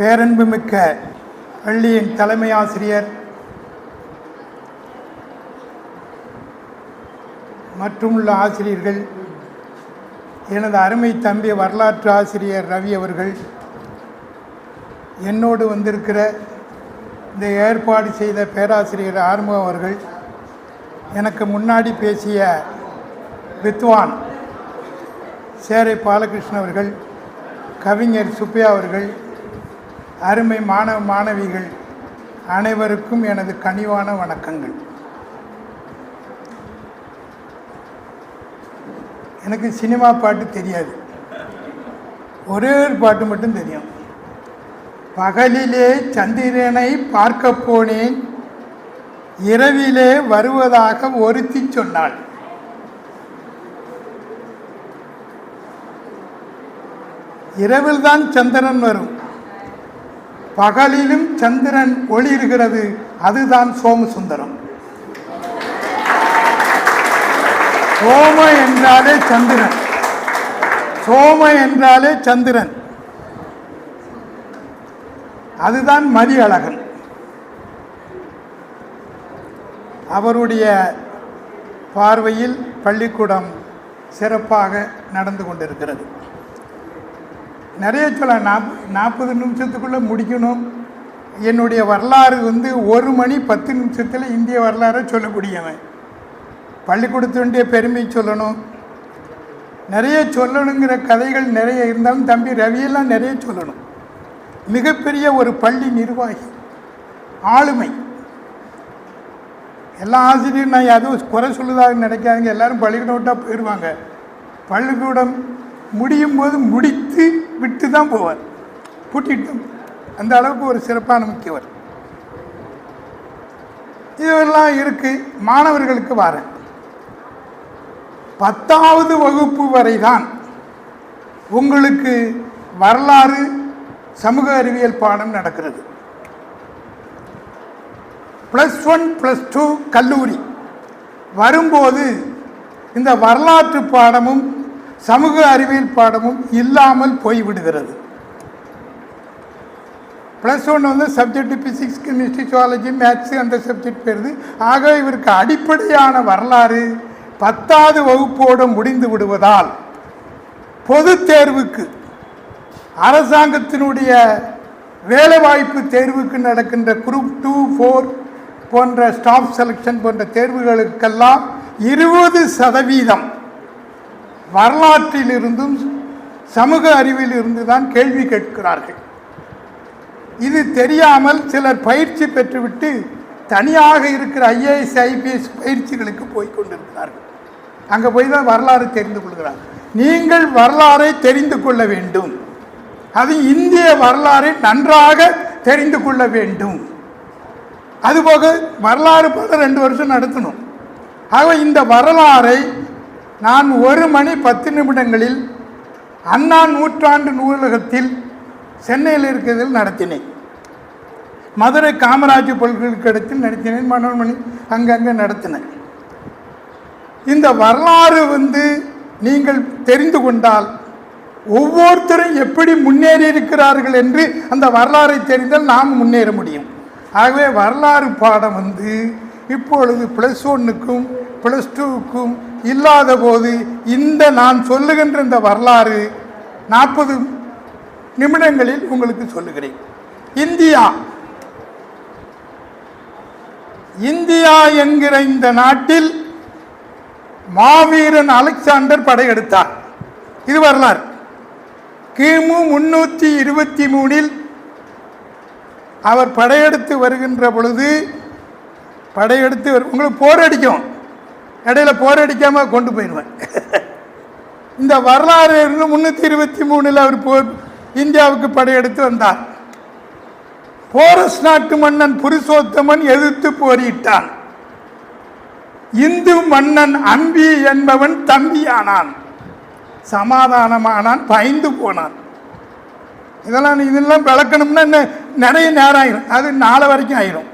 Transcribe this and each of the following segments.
பேரன்புமிக்க பள்ளியின் தலைமை ஆசிரியர் மற்றும் உள்ள ஆசிரியர்கள், எனது அருமை தம்பி வரலாற்று ஆசிரியர் ரவி அவர்கள், என்னோடு வந்திருக்கிற இந்த ஏற்பாடு செய்த பேராசிரியர் ஆறுமுகம் அவர்கள், எனக்கு முன்னாடி பேசிய வித்வான் சேரை பாலகிருஷ்ணன் அவர்கள், கவிஞர் சுப்பையா அவர்கள், அருமை மாணவ மாணவிகள் அனைவருக்கும் எனது கனிவான வணக்கங்கள். எனக்கு சினிமா பாட்டு தெரியாது, ஒரே ஒரு பாட்டு மட்டும் தெரியும். பகலிலே சந்திரனை பார்க்க போனேன், இரவிலே வருவதாக ஒருத்தி சொன்னாள். இரவில் தான் சந்திரன் வரும், பகலிலும் சந்திரன் ஒளிர்கிறது, அதுதான் சோமசுந்தரம். சோம என்றாலே சந்திரன், சோம என்றாலே சந்திரன், அதுதான் மதியழகன். அவருடைய பார்வையில் பள்ளிக்கூடம் சிறப்பாக நடந்து கொண்டிருக்கிறது. நிறைய சொல்ல 40 நிமிஷத்துக்குள்ளே முடிக்கணும். என்னுடைய வரலாறு 1 மணி 10 நிமிஷத்தில் இந்திய வரலாறை சொல்லக்கூடியவன். பள்ளிக்கூடத்தினுடைய பெருமை சொல்லணும், நிறைய சொல்லணுங்கிற கதைகள் நிறைய இருந்தாலும் தம்பி ரவியெல்லாம் நிறைய சொல்லணும். மிகப்பெரிய ஒரு பள்ளி நிர்வாகி, ஆளுமை. எல்லா ஆசிரியரும் நான் அதுவும் குறை சொல்லுதாக நினைக்காதீங்க, எல்லோரும் பள்ளிக்கூடம் விட்டால் போயிடுவாங்க. பள்ளிக்கூடம் முடியும் போது முடித்து விட்டு தான் போவார், பூட்டிட்டு. அந்த அளவுக்கு ஒரு சிறப்பான முக்கியவர். இதெல்லாம் இருக்குது. மாணவர்களுக்கு வரேன். 10வது வகுப்பு வரை தான் உங்களுக்கு வரலாறு சமூக அறிவியல் பாடம் நடக்கிறது. +1 +2 கல்லூரி வரும்போது இந்த வரலாற்று பாடமும் சமூக அறிவியல் பாடமும் இல்லாமல் போய்விடுகிறது. +1 subject physics, chemistry, zoology, maths அந்த சப்ஜெக்ட் பெறுது. ஆக இவருக்கு அடிப்படையான வரலாறு 10வது வகுப்போடு முடிந்து விடுவதால் பொது தேர்வுக்கு, அரசாங்கத்தினுடைய வேலைவாய்ப்பு தேர்வுக்கு நடக்கின்ற குரூப் 2, 4 போன்ற ஸ்டாஃப் செலெக்ஷன் போன்ற தேர்வுகளுக்கெல்லாம் 20% வரலாற்றிலிருந்தும் சமூக அறிவில் இருந்து தான் கேள்வி கேட்கிறார்கள். இது தெரியாமல் சிலர் பயிற்சி பெற்றுவிட்டு தனியாக இருக்கிற IAS, IPS பயிற்சிகளுக்கு போய் கொண்டிருக்கிறார்கள். அங்கே போய் தான் வரலாறு தெரிந்து கொள்கிறார்கள். நீங்கள் வரலாறை தெரிந்து கொள்ள வேண்டும், அது இந்திய வரலாறை நன்றாக தெரிந்து கொள்ள வேண்டும். அதுபோக வரலாறு பாட 2 வருஷம் நடத்தணும். ஆக இந்த வரலாறை நான் 1 மணி 10 நிமிடங்களில் அண்ணா நூற்றாண்டு நூலகத்தில் சென்னையில் இருக்கிறதில் நடத்தினேன். மதுரை காமராஜ் பல்கலைக்கழகத்தில் நடத்தினேன். மனோன்மணி அங்கங்கே நடத்தினேன். இந்த வரலாறு நீங்கள் தெரிந்து கொண்டால் ஒவ்வொருத்தரும் எப்படி முன்னேறி இருக்கிறார்கள் என்று அந்த வரலாறை தெரிந்தால் நாம் முன்னேற முடியும். ஆகவே வரலாறு பாடம் இப்பொழுது +1க்கும் +2க்கும் இல்லாத போது இந்த நான் சொல்லுகின்ற இந்த வரலாறு 40 நிமிடங்களில் உங்களுக்கு சொல்லுகிறேன். இந்தியா என்கிற இந்த நாட்டில் மாவீரன் அலெக்சாண்டர் படையெடுத்தார். இது வரலாறு. கிமு 323 அவர் படையெடுத்து வருகின்ற பொழுது, உங்களுக்கு போர் அடிக்கும், இடையில போர் அடிக்காமல் கொண்டு போயிடுவேன். இந்த வரலாறு 323 அவர் இந்தியாவுக்கு படையெடுத்து வந்தார். போரஸ் நாட்டு மன்னன் புருஷோத்தமன் எதிர்த்து போரிட்டான். இந்து மன்னன் அம்பி என்பவன் தம்பியானான், சமாதானமானான், பயந்து போனான். இதெல்லாம் விளக்கணும்னா நிறைய நேரம் ஆயிரும், அது 4 வரைக்கும் ஆயிரும்.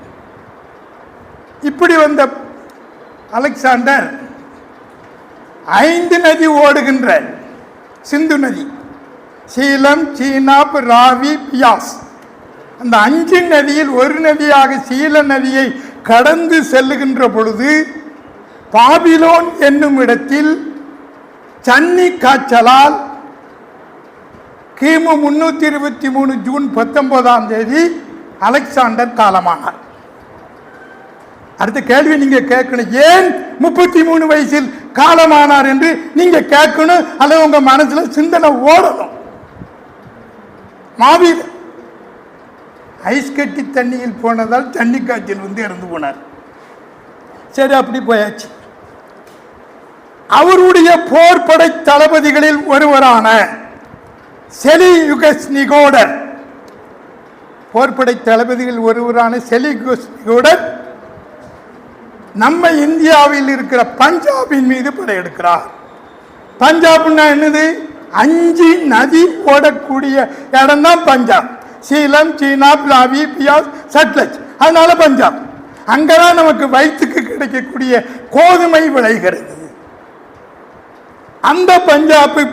இப்படி வந்த அலெக்சாண்டர் 5 நதி ஓடுகின்ற சிந்து நதி, சீலம், சீனாப், ராவி, பியாஸ் அந்த 5 நதியில் ஒரு நதியாக சீல நதியை கடந்து செல்லுகின்ற பொழுது பாபிலோன் என்னும் இடத்தில் சன்னி காய்ச்சலால் கிமு 323 ஜூன் 19ஆம் தேதி அலெக்சாண்டர் காலமானார். அடுத்த கேள்வி நீங்க கேட்கணும், ஏன் 33 வயசில் காலமானார் என்று நீங்க கேட்கணும், அல்லது உங்க மனசுல சிந்தனை ஓடணும். மாவீரர் ஐஸ் கட்டி தண்ணியில் போனதால் தண்ணி காய்ச்சல் வந்து இறந்து போனார். சரி, அப்படி போயாச்சு. அவருடைய போர்படை தளபதிகளில் ஒருவரான செலியுகஸ் நிகோடர், போர்படை தளபதிகள் ஒருவரான செலியுகஸ் நிகோடர் நம்ம இந்தியாவில் இருக்கிற பஞ்சாபின் மீது படையெடுக்கிறார். பஞ்சாப்னா என்னது? 5 நதி ஓடக்கூடிய இடம் தான் பஞ்சாப். சீலம், சீனாப், ராவி, பியாஸ், சட்லஜ். அதனால பஞ்சாப். அங்கதான் நமக்கு வயிற்றுக்கு கிடைக்கக்கூடிய கோதுமை விளைகிறது. அந்த பஞ்சாபை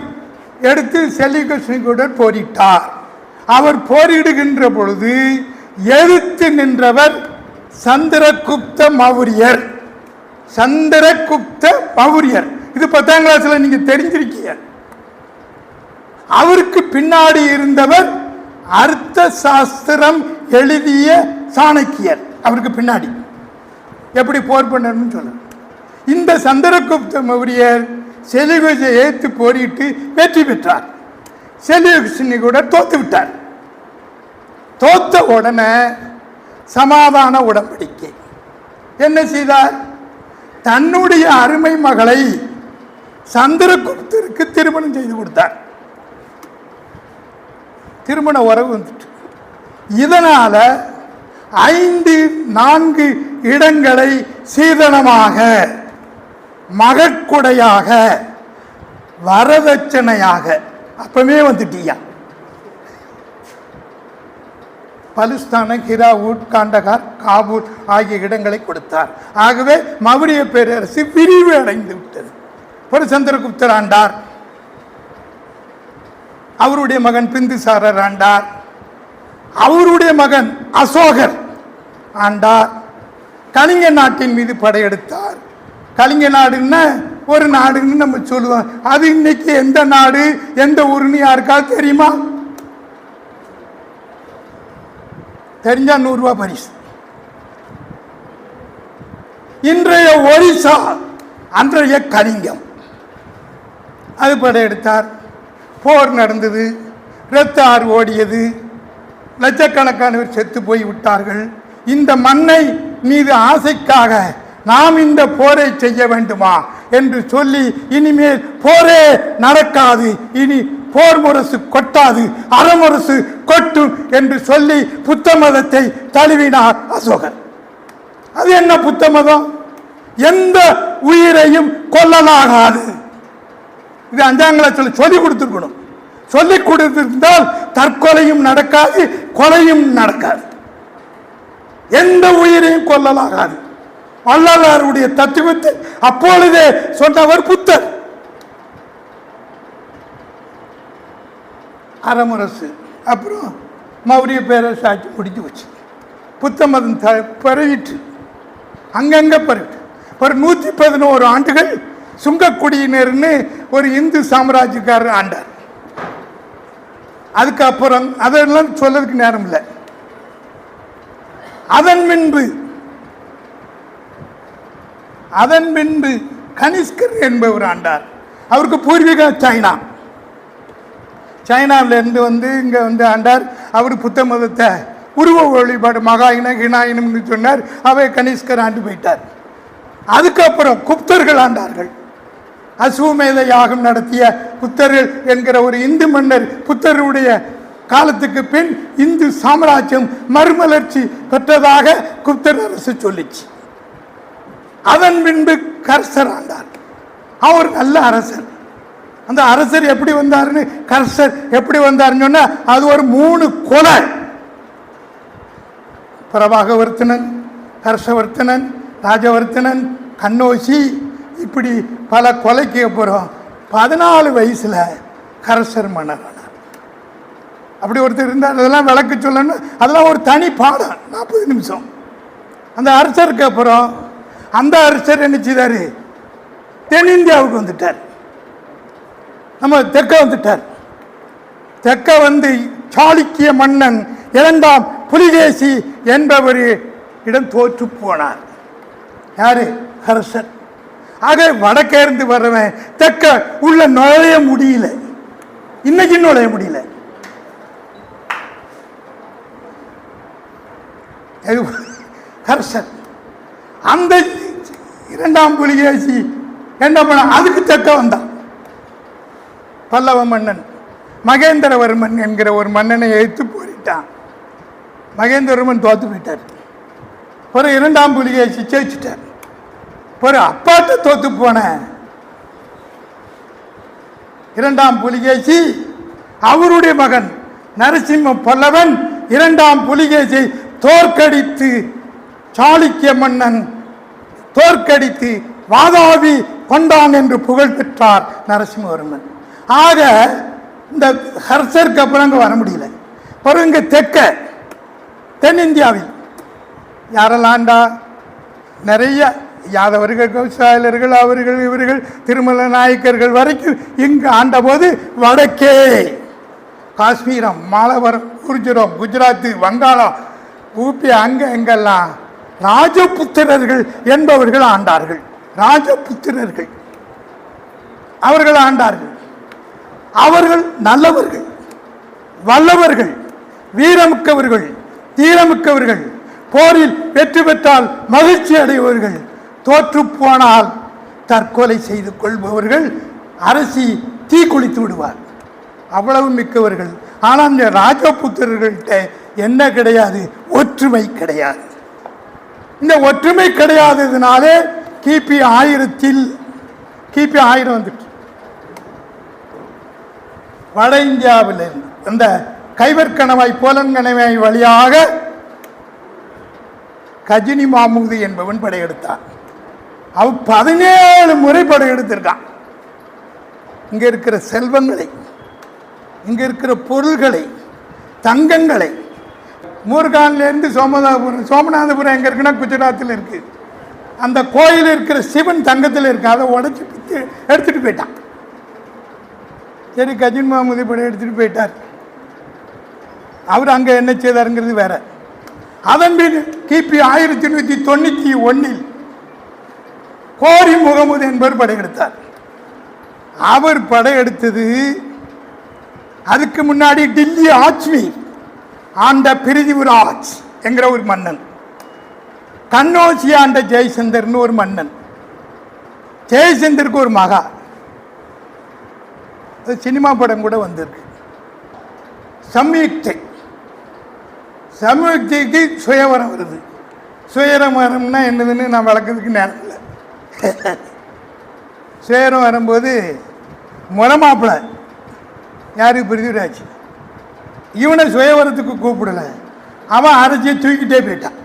எடுத்து செலியுகஸ் நிகோடர் போரிட்டார். அவர் போரிடுகின்ற பொழுது எதிர்த்து நின்றவர் சந்திரகுப்த மௌரியர். சந்திரகுப்த மௌரியர், இது 10ஆம் கிளாஸ்ல நீங்க தெரிஞ்சிருக்கீங்க. அவருக்கு பின்னாடி இருந்தவர் அர்த்த சாஸ்திரம் எழுதிய சாணக்கியர். அவருக்கு பின்னாடி எப்படி போர் பண்ணணும்னு சொல்ல. இந்த சந்திரகுப்த மௌரியர் செலியுகஸை ஏற்று போரிட்டு வெற்றி பெற்றார். செலியுகஸ் கூட தோத்து விட்டார். தோத்த உடனே சமாதான உடன்படிக்கை என்ன செய்தார்? தன்னுடைய அருமை மகளை சந்திரகுப்தருக்கு திருமணம் செய்து கொடுத்தார். திருமண உறவு வந்துட்டு. இதனால 4 இடங்களை சீதனமாக, மகட்கொடையாக, வரதட்சணையாக அப்பவே வந்துட்டியா. பலுஸ்தான, ஹிராவூட், காண்டகார், காபூல் ஆகிய இடங்களை கொடுத்தார். ஆகவே மௌரிய பேரரசு விரிவு அடைந்து விட்டது. ஒரு சந்திரகுப்தர் ஆண்டார், அவருடைய மகன் பிந்துசாரர் ஆண்டார், அவருடைய மகன் அசோகர் ஆண்டார். கலிங்க நாட்டின் மீது படையெடுத்தார். கலிங்க நாடுன்னா ஒரு நாடுன்னு நம்ம சொல்லுவோம். அது இன்னைக்கு எந்த நாடு, எந்த ஊருன்னு யாருக்காவது தெரியுமா? தெரிஞ்சா 100 ரூபாய் பரிசு. இன்றைய ஒரிசா, அன்றைய கலிங்கம். அது படையெடுத்தார். போர் நடந்தது, இரத்த ஆறு ஓடியது, லட்சக்கணக்கானவர் செத்து போய் விட்டார்கள். இந்த மண்ணை மீது ஆசைக்காக நாம் இந்த போரை செய்ய வேண்டுமா என்று சொல்லி, இனிமேல் போரே நடக்காது, இனி போர் முரசு கொட்டாது, அறமுரசு கொட்டும் என்று சொல்லி புத்த மதத்தை தழுவினார் அசோகர். அது என்ன புத்த மதம்? எந்த உயிரையும் கொல்லலாகாது. இது 5ஆம் கிளாஸில் சொல்லிக் கொடுத்துருக்கணும். சொல்லிக் கொடுத்திருந்தால் தற்கொலையும் நடக்காது, கொலையும் நடக்காது. எந்த உயிரையும் கொல்லலாகாது. வள்ளலாருடைய தத்துவத்தை அப்பொழுதே சொன்னவர் புத்தர். அறமுரசு. அப்புறம் மௌரிய பேரரசு ஆட்சி முடிஞ்சு வச்சு புத்த மதம் பரவிட்டு அங்கங்க பரவிட்டு ஒரு 111 ஆண்டுகள் சுங்கக்குடியினர்னு ஒரு இந்து சாம்ராஜ்யக்காரர் ஆண்டார். அதுக்கப்புறம் அதெல்லாம் சொல்லதுக்கு நேரம் இல்லை. அதன் பின்பு கனிஷ்கர் என்பவர் ஆண்டார். அவருக்கு பூர்வீகம் சைனா. சைனாவில இருந்து வந்து இங்க வந்து ஆண்டார். அவர் புத்த மதத்தை உருவ வழிபாடு மகாயினம் ஹினாயினம்னு சொன்னார். அவை கனிஷ்கர் ஆண்டு போயிட்டார். அதுக்கப்புறம் குப்தர்கள் ஆண்டார்கள். அசுவமேத யாகம் நடத்திய புத்தர்கள் என்கிற ஒரு இந்து மன்னர் புத்தருடைய காலத்துக்கு பின் இந்து சாம்ராஜ்யம் மறுமலர்ச்சி பெற்றதாக குப்தர் அரசு சொல்லிச்சு. அதன் பின்பு கர்சர் ஆண்டார். அவர் நல்ல அரசர். அந்த அரசர் எப்படி வந்தாருன்னு, கர்சர் எப்படி வந்தாருன்னு சொன்னா அது ஒரு 3 கொலை. பிரபாகவர்த்தனன், ஹர்ஷவர்த்தனன், ராஜவர்த்தனன், கண்ணோசி, இப்படி பல கொலைக்கு அப்புறம் 14 வயசுல கர்சர் மன்னர் ஆனார். அப்படி ஒருத்தர் இருந்தார். அதெல்லாம் விளக்கு சொல்லணும், அதெல்லாம் ஒரு தனி பாடம். 40 நிமிஷம். அந்த அரசருக்கு அப்புறம் அந்த அரசர் என்ன செய்தார்? தென்னிந்தியாவுக்கு வந்துட்டார், நம்ம தெற்க வந்துட்டார். தெற்க வந்து சாளுக்கிய மன்னன் 2ஆம் புலிகேசி என்பவர் இடம் தோற்று போனார். யாரு? ஹர்ஷர். ஆக வடக்கேர்ந்து வர்றவன் தெற்க உள்ள நுழைய முடியல, இன்னைக்கு நுழைய முடியல. ஹர்ஷர் அந்த 2ஆம் புலிகேசி என்ன பண்ண? அதுக்கு தெற்க வந்தான். பல்லவ மன்னன் மகேந்திரவர்மன் என்கிற ஒரு மன்னனை எதிர்த்து போரிட்டான். மகேந்திரவர்மன் தோத்து போயிட்டார். ஒரு 2ஆம் புலிகேசி ஜெயிச்சிட்டார். ஒரு அப்பாட்ட தோத்து போன 2ஆம் புலிகேசி அவருடைய மகன் நரசிம்ம பல்லவன் 2ஆம் புலிகேசியை தோற்கடித்து, சாளுக்கிய மன்னன் தோற்கடித்து வாதாபி கொண்டான் என்று புகழ் பெற்றார் நரசிம்மவர்மன். ஆக இந்த ஹர்ஷருக்கு அப்புறம் அங்கே வர முடியல. பிறகு இங்கே தெற்க தென்னிந்தியாவில் யாரெல்லாம்டா? நிறைய யாதவர்கள், கௌசாலர்கள், அவர்கள் இவர்கள் திருமல நாயக்கர்கள் வரைக்கும் இங்கு ஆண்டபோது வடக்கே காஷ்மீரம், மாலவரம், குர்ஜரம், குஜராத்து, வங்காளம், ஊபி, அங்கே எங்கெல்லாம் ராஜபுத்திரர்கள் என்பவர்கள் ஆண்டார்கள். ராஜபுத்திரர்கள் அவர்கள் ஆண்டார்கள். அவர்கள் நல்லவர்கள், வல்லவர்கள், வீரமிக்கவர்கள், தீரமிக்கவர்கள், போரில் வெற்றி பெற்றால் மகிழ்ச்சி அடைபவர்கள், தோற்று போனால் தற்கொலை செய்து கொள்பவர்கள், அரசி தீ குளித்து விடுவார், அவ்வளவு மிக்கவர்கள். ஆனால் இந்த ராஜபுத்திரர்கள்ட்ட என்ன கிடையாது? ஒற்றுமை கிடையாது. இந்த ஒற்றுமை கிடையாததுனாலே கிபி 1000 வந்துட்டு வட இந்தியாவில் இந்த கைவர் கணவாய், போலன் கணவாய் வழியாக கஜினி மாமூது என்பவன் படையெடுத்தான். அவன் 17 முறை படையெடுத்திருக்கான். இங்க இருக்கிற செல்வங்களை, இங்க இருக்கிற பொருள்களை, தங்கங்களை, மூர்கான்லேருந்து சோமநாதபுரம் எங்க இருக்குன்னா குஜராத்தில் இருக்கு. அந்த கோயில் இருக்கிற சிவன் தங்கத்தில் இருக்கு. அதை உடச்சி எடுத்துட்டு போயிட்டான். சரி, கஜின் மாமூதி படை எடுத்துட்டு போயிட்டார். அவர் அங்கே என்ன செய்தாருங்கிறது வேற. அதன் பின் கிபி 1191 கோரி முகமது என்பவர் படையெடுத்தார். அவர் படையெடுத்தது அதுக்கு முன்னாடி டில்லி ஆட்சி ஆண்ட பிரிதிவிராஜ் என்கிற ஒரு மன்னன், கண்ணோசி ஆண்ட ஜெய்சந்தர்னு ஒரு மன்னன். ஜெய்சந்தருக்கு ஒரு மகா சினிமா படம் கூட வந்திருக்கு. சம்யுக்தைக்கு சுயவரம் வருது. சுயவரம்னா என்னதுன்னு நான் வளர்க்கறதுக்கு நேரம் இல்லை. சுயவரம் வரும்போது முறமாப்பிள்ள யாரு? பிரிதிவிராஜ். இவனை சுயவரத்துக்கு கூப்பிடல, அவன் அரசியை தூக்கிட்டே போயிட்டான்.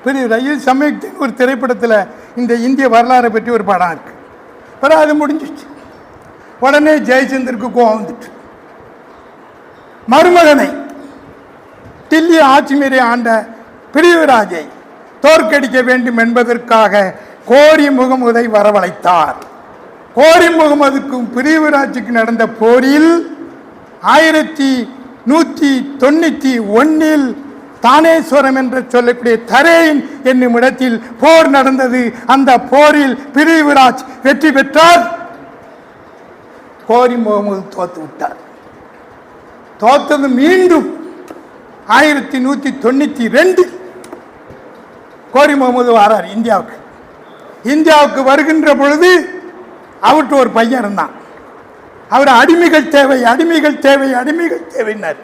பிரிதிவிராஜ். சம்யுக்தின்னு ஒரு திரைப்படத்தில் இந்த இந்திய வரலாறை பற்றி ஒரு படம் இருக்கு. பிறகு அது முடிஞ்சிச்சு. உடனே ஜெயச்சந்தருக்கு கோவம் வந்துட்டு மருமகனை டில்லி ஆட்சி மீறி ஆண்ட பிரிதிவிராஜை தோற்கடிக்க வேண்டும் என்பதற்காக கோரி முகமதை வரவழைத்தார். கோரி முகமதுக்கும் பிரிதிவிராஜுக்கு நடந்த போரில் 1191 தானேஸ்வரம் என்று சொல்லக்கூடிய தரேயின் என்னும் இடத்தில் போர் நடந்தது. அந்த போரில் பிரிதிவிராஜ் வெற்றி பெற்றார். கோரி முகமது தோத்து விட்டார். தோத்தது மீண்டும் 1192 கோரி முகமது வரார் இந்தியாவுக்கு. இந்தியாவுக்கு வருகின்ற பொழுது அவர்கிட்ட ஒரு பையன் இருந்தான். அவர் அடிமைகள் தேவை, அடிமைகள் தேவை, அடிமைகள் தேவைன்னார்.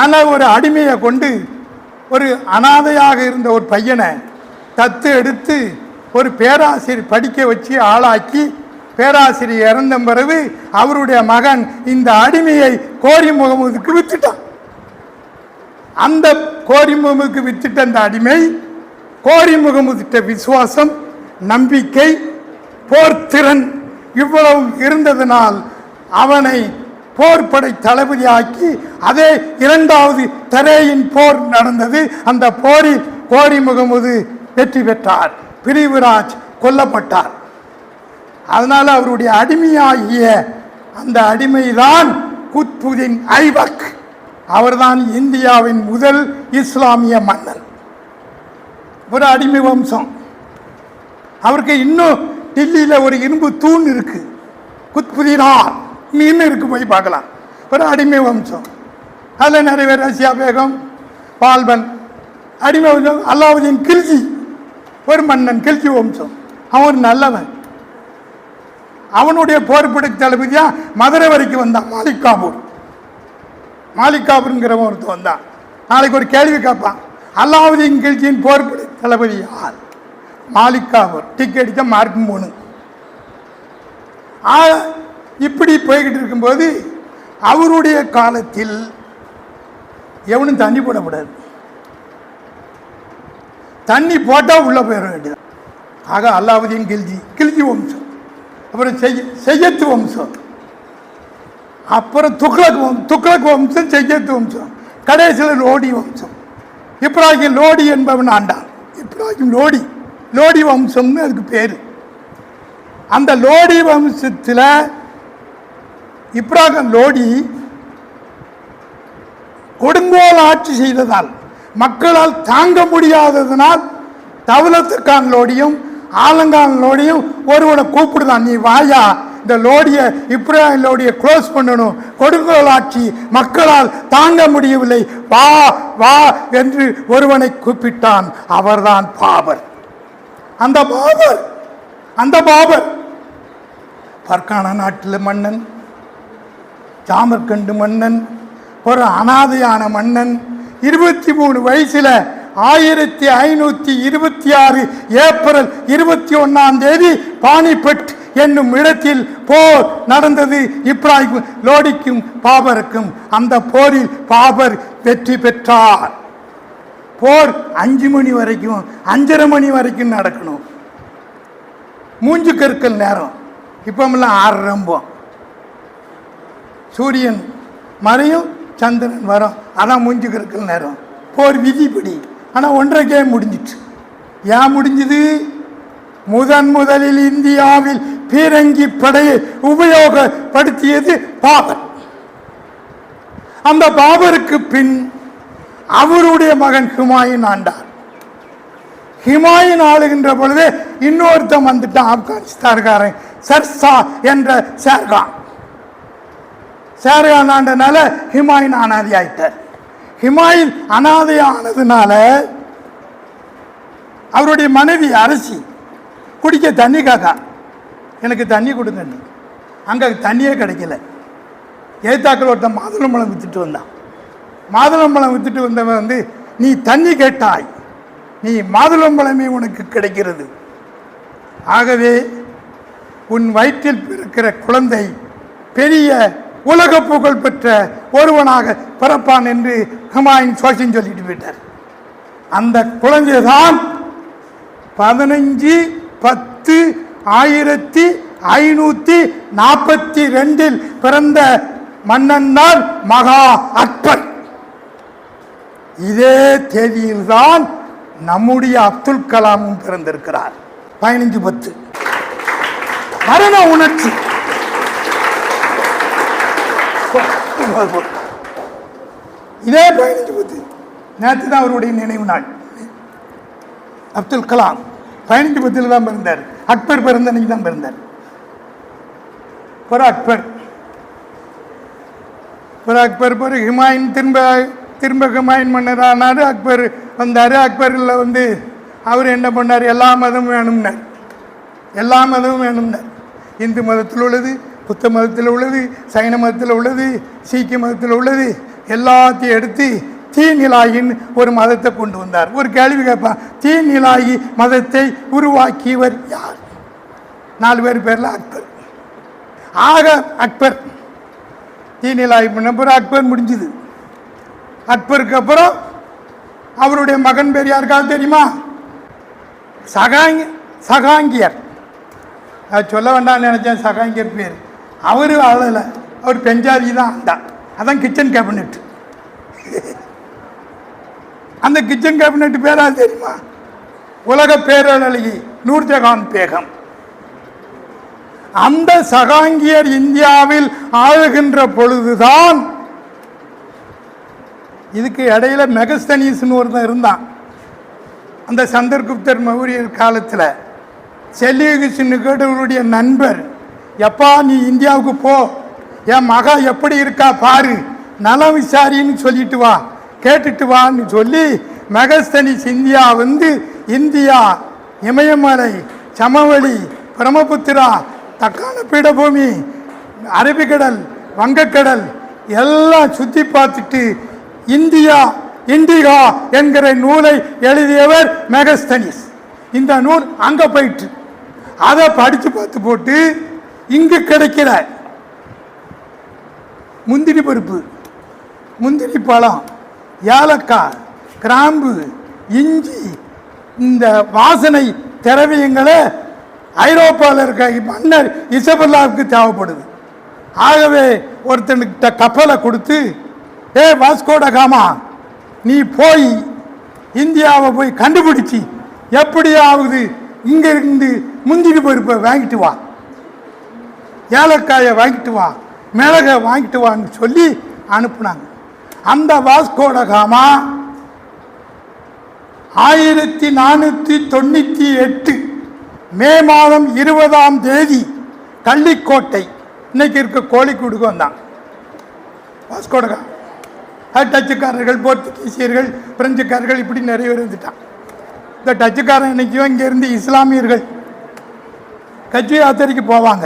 ஆனால் ஒரு அடிமையை கொண்டு ஒரு அனாதையாக இருந்த ஒரு பையனை தத்து எடுத்து ஒரு பேராசிரியர் படிக்க வச்சு ஆளாக்கி, பேராசிரியர் இறந்த பிறகு அவருடைய மகன் இந்த அடிமையை கோரி முகமதுக்கு வித்துட்டான். அந்த கோரி முகமதுக்கு வித்துட்ட அந்த அடிமை கோரி முகமதுட்ட விசுவாசம், நம்பிக்கை, போர்த்திறன் இவ்வளவு இருந்ததனால் அவனை போர்படை தளபதி ஆக்கி அதே இரண்டாவது தரேயின் போர் நடந்தது. அந்த போரில் கோரி முகமது வெற்றி பெற்றார். பிரிவுராஜ் கொல்லப்பட்டார். அதனால அவருடைய அடிமையாகிய அந்த அடிமைதான் குத்புதீன் ஐபக். அவர்தான் இந்தியாவின் முதல் இஸ்லாமிய மன்னன். ஒரு அடிமை வம்சம். அவருக்கு இன்னும் டில்லியில் ஒரு இரும்பு தூண் இருக்கு, குத்புதீனார் இன்னும் இருக்கு, போய் பார்க்கலாம். ஒரு அடிமை வம்சம். அதில் நிறைய பேர் ரஷ்யா பேகம், பால்பன், அடிமை வம்சம். அலாவுதீன் கில்ஜி ஒரு மன்னன், கில்ஜி வம்சம். அவன் நல்லவன். அவனுடைய போர்படை தளபதியா மதுரை வரைக்கும் வந்தான். மாலிகாபூர்ங்கிறவன் ஒருத்தர் வந்தான். நாளைக்கு ஒரு கேள்வி கேட்பான், அலாவுதீன் கில்ஜியின் போர்படை தளபதி யார்? மாலிகாபூர். டிக்கெட் அடிச்சா மார்க்கும் 3. இப்படி போய்கிட்டு இருக்கும்போது அவருடைய காலத்தில் எவனும் தண்ணி போடக்கூடாது. தண்ணி போட்டால் உள்ள போயிட வேண்டியது. ஆக அலாவுதீன் கில்ஜி வம்சம், அப்புறம் செய்யத்து வம்சம், அப்புறம் துக்ளக் வம்சம், செய்யத்து வம்சம், கடைசியில் லோடி வம்சம். இப்ராஹிம் லோடி என்பவன் ஆண்டான். இப்ராஹிம் லோடி வம்சம்னு அதுக்கு பேர். அந்த லோடி வம்சத்தில் இப்ராஹிம் லோடி கொடுங்கோல் ஆட்சி செய்ததால், மக்களால் தாங்க முடியாததனால் தௌலத் கான் லோடியும் ஆலங்கான் லோடியும் ஒருவனை கூப்பிடுதான், நீ வாயா இந்த லோடியை இப்ராஹிம் லோடியை க்ளோஸ் பண்ணணும், கொடுங்கோல் ஆட்சி மக்களால் தாங்க முடியவில்லை, வா வா என்று ஒருவனை கூப்பிட்டான். அவர்தான் பாபர். அந்த பாபர் பர்கானா நாட்டில் மன்னன், ஜாமர்கண்டு மன்னன், ஒரு அனாதையான மன்னன். 23 வயசுல 1526 ஏப்ரல் 21 பானிபட் என்னும் இடத்தில் போர் நடந்தது. இப்ராஹிம் லோடிக்கும் பாபருக்கும். அந்த போரில் பாபர் வெற்றி பெற்றார். போர் 5 மணி வரைக்கும், 5:30 மணி வரைக்கும் நடக்கணும். மூஞ்சு கற்கள் நேரம். இப்பமெல்லாம் 6 ரொம்ப. சூரியன் மறையும், சந்திரன் வரும். அதான் மூஞ்சு கற்கள் நேரம். போர் விதிப்படி. ஆனால் 1:30 முடிஞ்சிட்டு. ஏன் முடிஞ்சது? முதலில் இந்தியாவில் பீரங்கி படையை உபயோகப்படுத்தியது பாபர். அந்த பாபருக்கு பின் அவருடைய மகன் ஹுமாயூன் ஆண்டார். ஹுமாயூன் ஆளுகின்ற பொழுது இன்னொருத்தன் வந்துட்டான், ஆப்கானிஸ்தான்காரன், சர்சா என்ற ஷேர்கான் ஆண்டனால ஹுமாயூன் அனாதை ஆயிட்டார். ஹுமாயூன் அனாதை ஆனதுனால அவருடைய மனைவி அரசி குடிக்க தண்ணி காக்கா, எனக்கு தண்ணி கொடுங்க. அங்கே தண்ணியே கிடைக்கல. ஏத்தாக்கள் ஒருத்தன் மாதுளம்பழம் வித்துட்டு வந்தான். மாதுளம்பழம் வித்துட்டு வந்தவன் வந்து, நீ தண்ணி கேட்டாய், நீ மாதுளம்பழமே உனக்கு கிடைக்கிறது. ஆகவே உன் வயிற்றில் பிறக்கிற குழந்தை பெரிய உலக புகழ் பெற்ற ஒருவனாக பிறப்பான் என்று ஹுமாயூன் சோசியம் சொல்லிட்டு போயிட்டார். அந்த குழந்தை தான் 15/10/1542 பிறந்த மன்னன் தான் மகா அக்பர். இதே தேதியில்தான் நம்முடைய அப்துல் கலாமும் பிறந்திருக்கிறார். 15/10. மரண உணர்ச்சி. இதே 15/10 நேற்று தான் அவருடைய நினைவு நாள். அப்துல் கலாம் 15/10 தான் பிறந்தார். அக்பர் பிறந்த அன்னைக்கு தான் பிறந்தார். அக்பர் ஹுமாயூன் திரும்ப ஹுமாயூன் மன்னரானார். அக்பர் வந்தார். அக்பரில் வந்து அவர் என்ன பண்ணார், எல்லா மதமும் வேணும்னார். எல்லா மதமும் வேணும்னார். இந்து மதத்தில் உள்ளது, புத்த மதத்தில் உள்ளது, சைன மதத்தில் உள்ளது, சீக்கிய மதத்தில் உள்ளது, எல்லாத்தையும் எடுத்து தீநிலாயின் ஒரு மதத்தை கொண்டு வந்தார். ஒரு கேள்வி கேட்பான், தீநிலாயி மதத்தை உருவாக்கியவர் யார்? 4 பேர் பேரில் அக்பர். ஆக அக்பர் தீநிலாயி பண்ண பிறகு அக்பர் முடிஞ்சுது. அக்பருக்கு அப்புறம் அவருடைய மகன் பேர் யாருக்காவது தெரியுமா? சகாங்கியர். சொல்ல வேண்டாம்னு நினைச்சேன். சகாங்கியர் பேர். அவரு ஆளலை. அவர் பெஞ்சாதி தான் ஆண்டா. அதான் கிச்சன் கேபினெட். அந்த கிச்சன் கேபினெட் பேரா தெரியுமா? உலக பேரழகி நூர்ஜஹான் பேகம். அந்த சகாங்கியர் இந்தியாவில் ஆளுகின்ற பொழுதுதான் இதுக்கு இடையில மெகஸ்தனீஸ்னு ஒருத்தன் இருந்தான். அந்த சந்திரகுப்தர் மௌரியர் காலத்தில் செல்யூகிஸ் நிகழ்வுடைய நண்பர், எப்பா நீ இந்தியாவுக்கு போ, என் மகா எப்படி இருக்கா பாரு, நலம் விசாரின்னு சொல்லிட்டு வா, கேட்டுட்டு வான்னு சொல்லி மெகஸ்தனிஸ் இந்தியா வந்து இந்தியா, இமயமலை, சமவெளி, பிரம்மபுத்திரா, தக்கான பீடபூமி, அரபிக்கடல், வங்கக்கடல் எல்லாம் சுற்றி பார்த்துட்டு இந்தியா இண்டிகா என்கிற நூலை எழுதியவர் மெகஸ்தனிஸ். இந்த நூல் அங்கே போயிட்டு அதை படித்து பார்த்து போட்டு இங்கு கிடைக்கிற முந்திரி பருப்பு, முந்திரி பழம், ஏலக்காய், கிராம்பு, இஞ்சி, இந்த வாசனை திரவியங்களை ஐரோப்பாவில் இருக்க மன்னர் இசபெல்லாவுக்கு தேவைப்படுது. ஆகவே ஒருத்தனுக்கிட்ட கப்பலை கொடுத்து, ஏ வாஸ்கோட காமா, நீ போய் இந்தியாவை போய் கண்டுபிடிச்சி எப்படியாவது இங்கே இருந்து முந்திரி பருப்பை வாங்கிட்டு வா, ஏலக்காயை வாங்கிட்டு வா, மிளகை வாங்கிட்டு வான்னு சொல்லி அனுப்புனாங்க. அந்த வாஸ்கோட காமா 1498 மே மாதம் 20ஆம் தேதி கள்ளிக்கோட்டை, இன்னைக்கு இருக்க கோழிக்கூடுக்கு வந்தான் வாஸ்கோட காமா. டச்சுக்காரர்கள், போர்த்துகீசியர்கள், பிரெஞ்சுக்காரர்கள் இப்படி நிறைய பேர் வந்துட்டான். இந்த டச்சுக்காரன் இன்னைக்கும் இங்கேருந்து இஸ்லாமியர்கள் கட்சி யாத்திரைக்கு போவாங்க,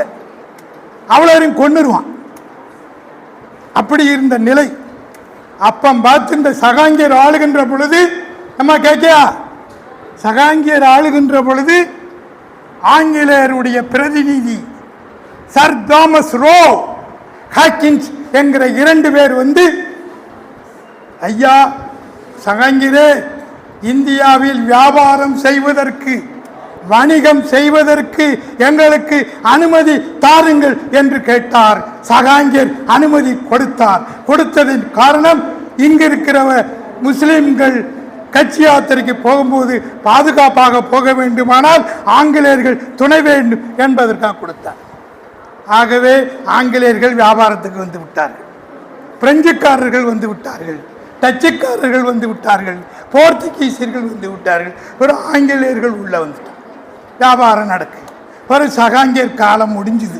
அவ்வளோரையும் கொன்னுருவான். அப்படி இருந்த நிலை. அப்போ பார்த்து இந்த சகாங்கியர் ஆளுகின்ற பொழுது, நம்ம கேட்கியா, சகாங்கியர் ஆளுகின்ற பொழுது ஆங்கிலேயருடைய பிரதிநிதி சர் தாமஸ் ரோ ஹாக்கின்ஸ் என்கிற 2 பேர் வந்து, ஐயா சகாங்கிரே, இந்தியாவில் வியாபாரம் செய்வதற்கு, வணிகம் செய்வதற்கு எங்களுக்கு அனுமதி தாருங்கள் என்று கேட்டார். சகாங்கியர் அனுமதி கொடுத்தார். கொடுத்ததின் காரணம், இங்கு இருக்கிற முஸ்லிம்கள் கட்சி யாத்திரைக்கு போகும்போது பாதுகாப்பாக போக வேண்டுமானால் ஆங்கிலேயர்கள் துணை வேண்டும் என்பதற்காக கொடுத்தார். ஆகவே ஆங்கிலேயர்கள் வியாபாரத்துக்கு வந்து விட்டார்கள், பிரெஞ்சுக்காரர்கள் வந்து விட்டார்கள், டச்சுக்காரர்கள் வந்து விட்டார்கள், போர்த்துகீசியர்கள் வந்து விட்டார்கள், ஒரு ஆங்கிலேயர்கள் உள்ள வந்துட்டார். வியாபாரம் நடக்கு. ஒரு சகாங்கியர் காலம் முடிஞ்சுது.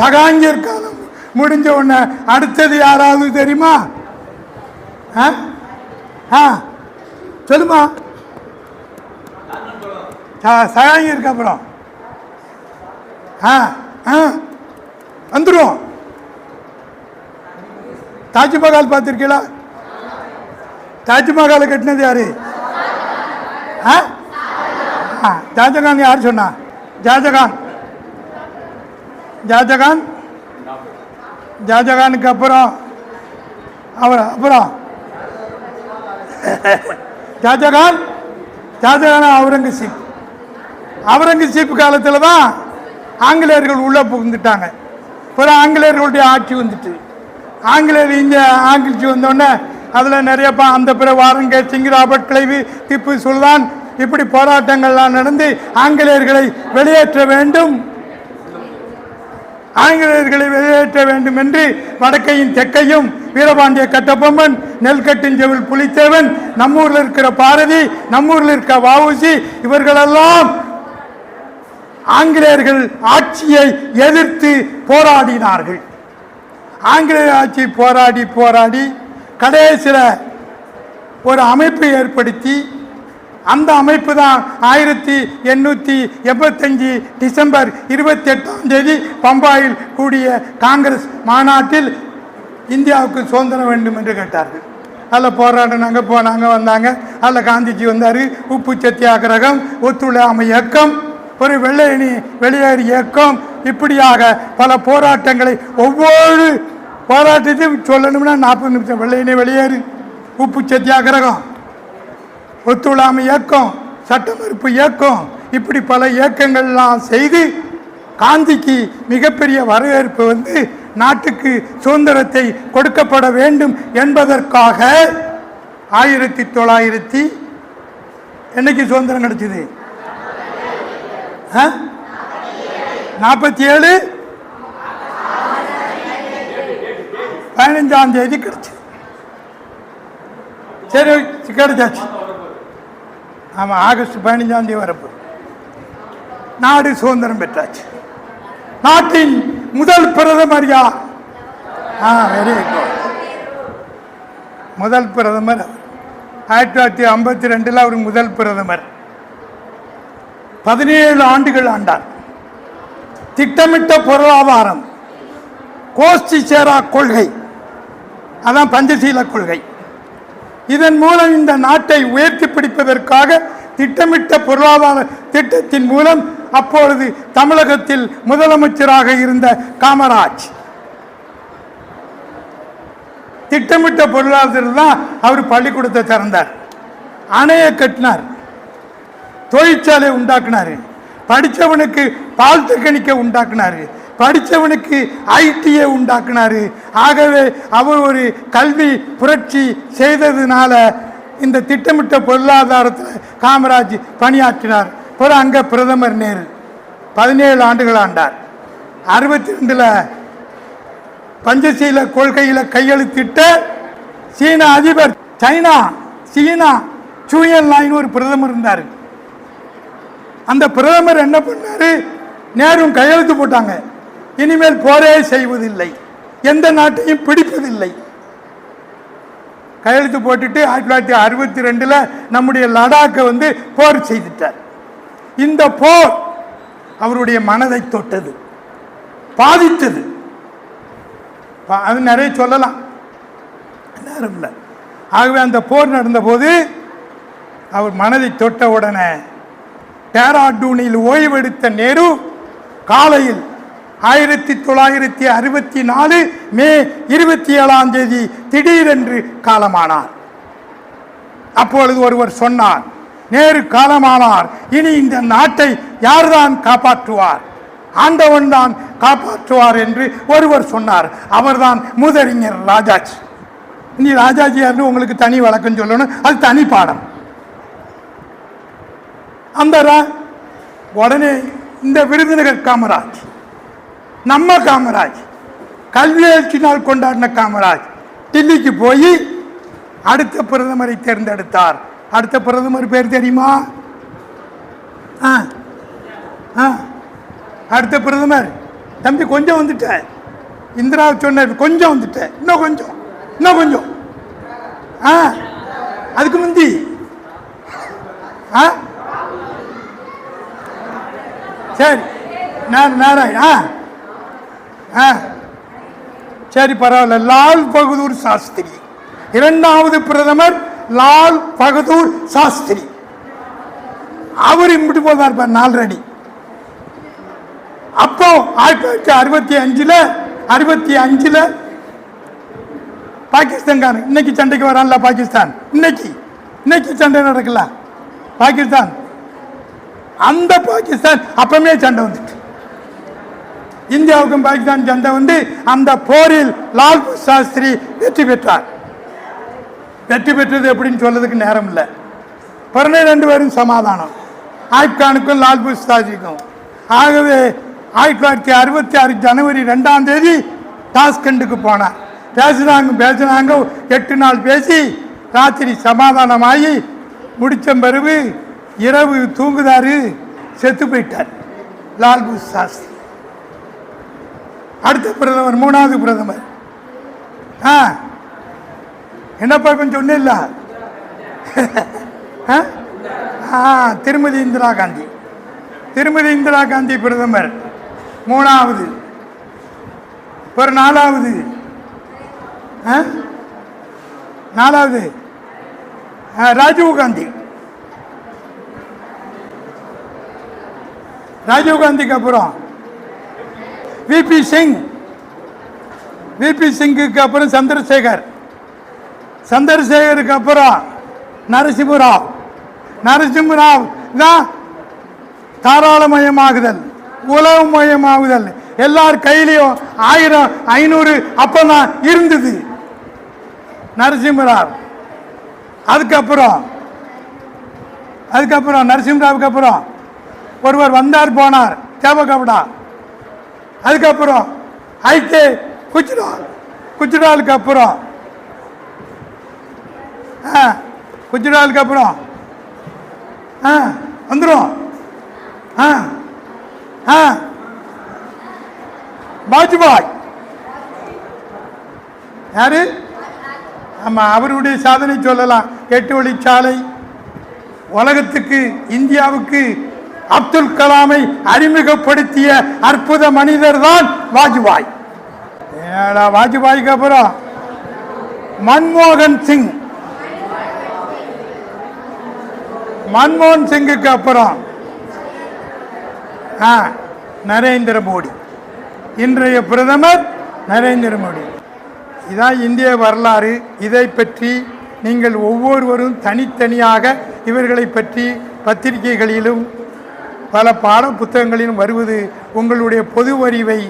சகாங்கியர் காலம் முடிஞ்ச உடனே அடுத்தது யாராவது தெரியுமா? சொல்லுமா. சகாங்கியருக்கு அப்புறம் வந்துடும். தாஜ்மஹால் பார்த்துருக்கீங்களா? தாஜ்மஹாலை கட்டினது யாரு? ஷாஜகான். யார் சொன்னா? ஷாஜகான். ஷாஜகான் ஷாஜகானுக்கு அப்புறம் ஷாஜகான் அவுரங்கசீப் காலத்தில் தான் ஆங்கிலேயர்கள் உள்ளே புகுந்துட்டாங்க. அப்புறம் ஆங்கிலேயர்களுடைய ஆட்சி வந்துட்டு, ஆங்கிலேயர் இங்கே ஆட்சி வந்தோடனே அதில் நிறைய அந்த பிற வாரங்கேசிங், ராபர்ட் கிளைவு, திப்பு சுல்தான் இப்படி போராட்டங்கள்லாம் நடந்து ஆங்கிலேயர்களை வெளியேற்ற வேண்டும், ஆங்கிலேயர்களை வெளியேற்ற வேண்டும் என்று வடக்கையும் தெற்கையும் வீரபாண்டிய கட்டபொம்மன், நெல்கட்டிஞ்செவில் புலித்தேவன், நம்மூரில் இருக்கிற பாரதி, நம்மூரில் இருக்கிற வஉசி, இவர்களெல்லாம் ஆங்கிலேயர்கள் ஆட்சியை எதிர்த்து போராடினார்கள். ஆங்கிலேய ஆட்சி போராடி கடைசியில் ஒரு அமைப்பை ஏற்படுத்தி, அந்த அமைப்பு தான் 1885 டிசம்பர் 28ஆம் தேதி பம்பாயில் கூடிய காங்கிரஸ் மாநாட்டில் இந்தியாவுக்கு சுதந்திரம் வேண்டும் என்று கேட்டார்கள். அதில் போராடினாங்க, போனாங்க, வந்தாங்க. அதில் காந்திஜி வந்தார். உப்பு சத்தியாகிரகம், ஒத்துழையாமை இயக்கம், ஒரு வெள்ளையணி வெளியேறு இயக்கம், இப்படியாக பல போராட்டங்களை, ஒவ்வொரு போராட்டத்தையும் சொல்லணும்னா 40 நிமிஷம். வெள்ளையணி வெளியேறு, உப்பு சத்தியாகிரகம், ஒத்துழையாமை இயக்கம், சட்ட மறுப்பு இயக்கம், இப்படி பல இயக்கங்கள்லாம் செய்து காந்திக்கு மிகப்பெரிய வரவேற்பு வந்து நாட்டுக்கு சுதந்திரத்தை கொடுக்கப்பட வேண்டும் என்பதற்காக 1900 என்னைக்கு சுதந்திரம் கிடைச்சது? 47 15ஆம் தேதி கிடைச்சது. சரி, கிடைச்சாச்சு. ஆமாம், ஆகஸ்ட் 15ஆம் தேதி வரப்போ நாடு சுதந்திரம் பெற்றாச்சு. நாட்டின் முதல் பிரதமர் யார்? Very good. முதல் பிரதமர் 1952 அவர் முதல் பிரதமர். 17 ஆண்டுகள் ஆண்டார். திட்டமிட்ட பொருளாதாரம், கோஷ்டி சேரா கொள்கை, அதான் பஞ்சசீல கொள்கை. இதன் மூலம் இந்த நாட்டை உயர்த்தி பிடிப்பதற்காக திட்டமிட்ட பொருளாதார திட்டத்தின் மூலம் அப்பொழுது தமிழகத்தில் முதலமைச்சராக இருந்த காமராஜ் திட்டமிட்ட பொருளாதாரத்தில் தான் அவர் பள்ளிக்கூடத்தை திறந்தார், அணையை கட்டினார், தொழிற்சாலை உண்டாக்குனார், படித்தவனுக்கு பால்டெக்னிக்கை உண்டாக்குனார், படித்தவனுக்கு ஐடியை உண்டாக்குனார். ஆகவே அவர் ஒரு கல்வி புரட்சி செய்ததுனால இந்த திட்டமிட்ட பொருளாதாரத்தில் காமராஜ் பணியாற்றினார். பிறகு அங்கே பிரதமர் நேரு 17 ஆண்டுகள் ஆண்டார். 62 பஞ்சசீல கொள்கையில் கையெழுத்திட்ட சீன அதிபர், சீனா சூயன் லாயின் ஒரு பிரதமர் இருந்தார். அந்த பிரதமர் என்ன பண்ணாரு? நேரும் கையெழுத்து போட்டாங்க, இனிமேல் போரே செய்வதில்லை, எந்த நாட்டையும் பிடிப்பதில்லை. கையெழுத்து போட்டுட்டு 1962 நம்முடைய லடாக்கை போர் செய்துட்டார். இந்த போர் அவருடைய மனதை தொட்டது, பாதித்தது. அது நிறைய சொல்லலாம், நேரம் இல்லை. ஆகவே அந்த போர் நடந்தபோது அவர் மனதை தொட்ட உடனே டேராடூனில் ஓய்வெடுத்த நேரு காலையில் 1964 மே 27ஆம் தேதி திடீரென்று காலமானார். அப்பொழுது ஒருவர் சொன்னார், நேரு காலமானார், இனி இந்த நாட்டை யார்தான் காப்பாற்றுவார்? ஆண்டவன் தான் காப்பாற்றுவார் என்று ஒருவர் சொன்னார். அவர்தான் மூதறிஞர் ராஜாஜி. இனி ராஜாஜி யாருன்னு உங்களுக்கு தனி வழக்கம் சொல்லணும், அது தனி பாடம். அந்த உடனே இந்த விருதுநகர் காமராஜ், நம்ம காமராஜ், கல்வி எழுச்சினால் கொண்டாடின காமராஜ் டில்லிக்கு போய் அடுத்த பிரதமரை தேர்ந்தெடுத்தார். அடுத்த பிரதமர் பேர் தெரியுமா? அடுத்த பிரதமர் தம்பி கொஞ்சம் வந்துட்ட, இந்திரா சொன்னார் கொஞ்சம் வந்துட்ட, இன்னும் கொஞ்சம் அதுக்கு முந்தி சரி நாராயண் சரி பரவாயில்ல. லால் பகதூர் சாஸ்திரி இரண்டாவது பிரதமர், லால் பகதூர் சாஸ்திரி. அவர் இம்பிட்டு போதார் 4 அடி. அப்போ 1965 பாகிஸ்தான் இன்னைக்கு சண்டைக்கு வரான்ல பாகிஸ்தான், இன்னைக்கு சண்டை நடக்கல பாகிஸ்தான். அந்த பாகிஸ்தான் அப்பமே சண்டை வந்துட்டு, இந்தியாவுக்கும் பாகிஸ்தான் சண்டை அந்த போரில் லால் சாஸ்திரி வெற்றி பெற்றார். வெற்றி பெற்றது எப்படின்னு சொல்றதுக்கு நேரம் இல்லை. 12 பேரும் சமாதானம், ஆப்கானுக்கும் லால் சாஸ்திரிக்கும். ஆகவே 1966 ஜனவரி 2ஆம் தேதி டாஸ்கண்டுக்கு போனார். பேசினாங்க 8 நாள் பேசி ராத்திரி சமாதானமாகி முடிச்ச பிறகு இரவு தூங்குதாரு, செத்து போயிட்டார் லால் சாஸ்திரி. அடுத்த பிரதமர், 3வது பிரதமர் என்னப்பா கொஞ்சம் சொன்ன திருமதி இந்திரா காந்தி பிரதமர் 3வது. ஒரு 4வது ராஜீவ் காந்திக்கு அப்புறம் விபி சிங்குக்கு அப்புறம் சந்திரசேகருக்கு அப்புறம் நரசிம்மராவ் தான் தாராளமயமாகுதல், உலகமயமாகுதல், எல்லார் கையிலையும் 1000 500 அப்பதான் இருந்தது. நரசிம்மராவ் அதுக்கப்புறம் நரசிம்மராவுக்கு அப்புறம் ஒருவர் வந்தார் போனார், தேவகவுடா. அதுக்கப்புறம் ஐகே குஜ்ராலுக்கு அப்புறம் வந்துடும் வாஜ்பாய். யாரு? ஆமா, அவருடைய சாதனை சொல்லலாம். 8 வழிச்சாலை, உலகத்துக்கு இந்தியாவுக்கு அப்துல் கலாமை அறிமுகப்படுத்திய அற்புத மனிதர் தான் வாஜ்பாய். வாஜ்பாய்க்கு அப்புறம் மன்மோகன் சிங்குக்கு அப்புறம் நரேந்திர மோடி, இன்றைய பிரதமர் நரேந்திர மோடி. இதான் இந்திய வரலாறு. இதை பற்றி நீங்கள் ஒவ்வொருவரும் தனித்தனியாக இவர்களை பற்றி பத்திரிகைகளிலும் பல பாட புத்தகங்களிலும் வருவது உங்களுடைய பொது அறிவை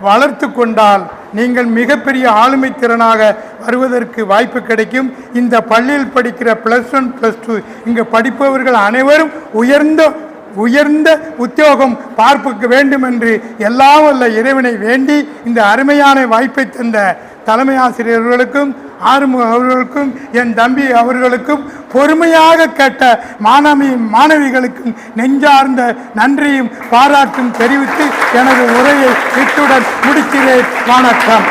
வளர்த்து கொண்டால் நீங்கள் மிகப்பெரிய ஆளுமை திறனாக வருவதற்கு வாய்ப்பு கிடைக்கும். இந்த பள்ளியில் படிக்கிற +1 +2 இங்கு படிப்பவர்கள் அனைவரும் உயர்ந்த உத்தியோகம் பார்க்க வேண்டும் என்று எல்லாம் வல்ல இறைவனை வேண்டி இந்த அருமையான வாய்ப்பை தந்த தலைமை ஆசிரியர்களுக்கும் ஆறுமுக அவர்களுக்கும் என் தம்பி அவர்களுக்கும் பொறுமையாக கேட்ட மாணவிகளுக்கும் நெஞ்சார்ந்த நன்றியும் பாராட்டும் தெரிவித்து எனது உரையை இத்துடன் முடிக்கிறேன். வணக்கம்.